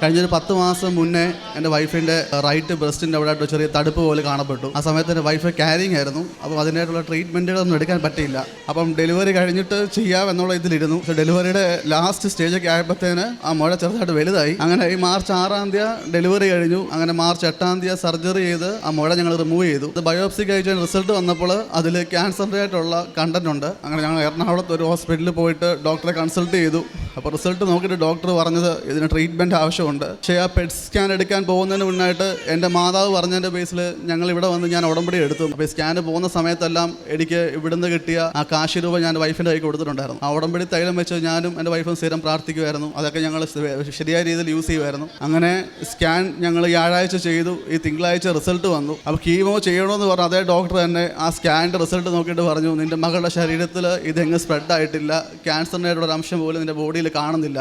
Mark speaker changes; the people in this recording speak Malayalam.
Speaker 1: കഴിഞ്ഞൊരു 10 മാസം മുന്നേ എൻ്റെ വൈഫിൻ്റെ റൈറ്റ് ബ്രസ്റ്റിൻ്റെ അവിടെ ആയിട്ട് ചെറിയ തടുപ്പ് പോലെ കാണപ്പെട്ടു. ആ സമയത്ത് എൻ്റെ വൈഫ് ക്യാരിങ് ആയിരുന്നു. അപ്പോൾ അതിനായിട്ടുള്ള ട്രീറ്റ്മെൻറ്റുകളൊന്നും എടുക്കാൻ പറ്റിയില്ല. അപ്പം ഡെലിവറി കഴിഞ്ഞിട്ട് ചെയ്യാം എന്നുള്ള ഇതിലിരുന്നു. പക്ഷേ ഡെലിവറിയുടെ ലാസ്റ്റ് സ്റ്റേജൊക്കെ ആയപ്പോഴത്തേന് ആ മുഴ ചെറുതായിട്ട് വലുതായി. അങ്ങനെ ഈ മാർച്ച് 6 ഡെലിവറി കഴിഞ്ഞു. അങ്ങനെ മാർച്ച് 8 സർജറി ചെയ്ത് ആ മുഴ ഞങ്ങൾ റിമൂവ് ചെയ്തു. ബയോപ്സി കഴിച്ച റിസൾട്ട് വന്നപ്പോൾ അതിൽ ക്യാൻസറിൻ്റെ ആയിട്ടുള്ള കണ്ടന്റ് ഉണ്ട്. അങ്ങനെ ഞങ്ങൾ എറണാകുളത്ത് ഒരു ഹോസ്പിറ്റലിൽ പോയിട്ട് ഡോക്ടറെ കൺസൾട്ട് ചെയ്തു. അപ്പോൾ റിസൾട്ട് നോക്കിയിട്ട് ഡോക്ടർ പറഞ്ഞത് ഇതിന് ട്രീറ്റ്മെൻറ്റ് ആവശ്യമുണ്ട്. പക്ഷേ ആ പെറ്റ് സ്കാൻ എടുക്കാൻ പോകുന്നതിന് മുന്നായിട്ട് എൻ്റെ മാതാവ് പറഞ്ഞതിൻ്റെ ബേസിൽ ഞങ്ങൾ ഇവിടെ വന്ന് ഞാൻ ഉടമ്പടി എടുത്തു. അപ്പോൾ സ്കാന് പോകുന്ന സമയത്തെല്ലാം എനിക്ക് ഇവിടുന്ന് കിട്ടിയ ആ കാശ് രൂപ ഞാൻ വൈഫിൻ്റെ കൈ കൊടുത്തിട്ടുണ്ടായിരുന്നു. ആ ഉടമ്പടി തൈലം വെച്ച് ഞാനും എൻ്റെ വൈഫും സ്ഥിരം പ്രാർത്ഥിക്കുമായിരുന്നു. അതൊക്കെ ഞങ്ങൾ ശരിയായ രീതിയിൽ യൂസ് ചെയ്യുമായിരുന്നു. അങ്ങനെ സ്കാൻ ഞങ്ങൾ വ്യാഴാഴ്ച ചെയ്തു. ഈ തിങ്കളാഴ്ച റിസൾട്ട് വന്നു. അപ്പോൾ കീമോ ചെയ്യണമെന്ന് പറഞ്ഞ അതേ ഡോക്ടർ തന്നെ ആ സ്കാനിൻ്റെ റിസൾട്ട് നോക്കിയിട്ട് പറഞ്ഞു, നിൻ്റെ മകളുടെ ശരീരത്തിൽ ഇതെങ്ങ് സ്പ്രെഡ് ആയിട്ടില്ല, ക്യാൻസറിനായിട്ടുള്ള ഒരു അംശം പോലും നിൻ്റെ ബോഡിയിൽ കാണുന്നില്ല.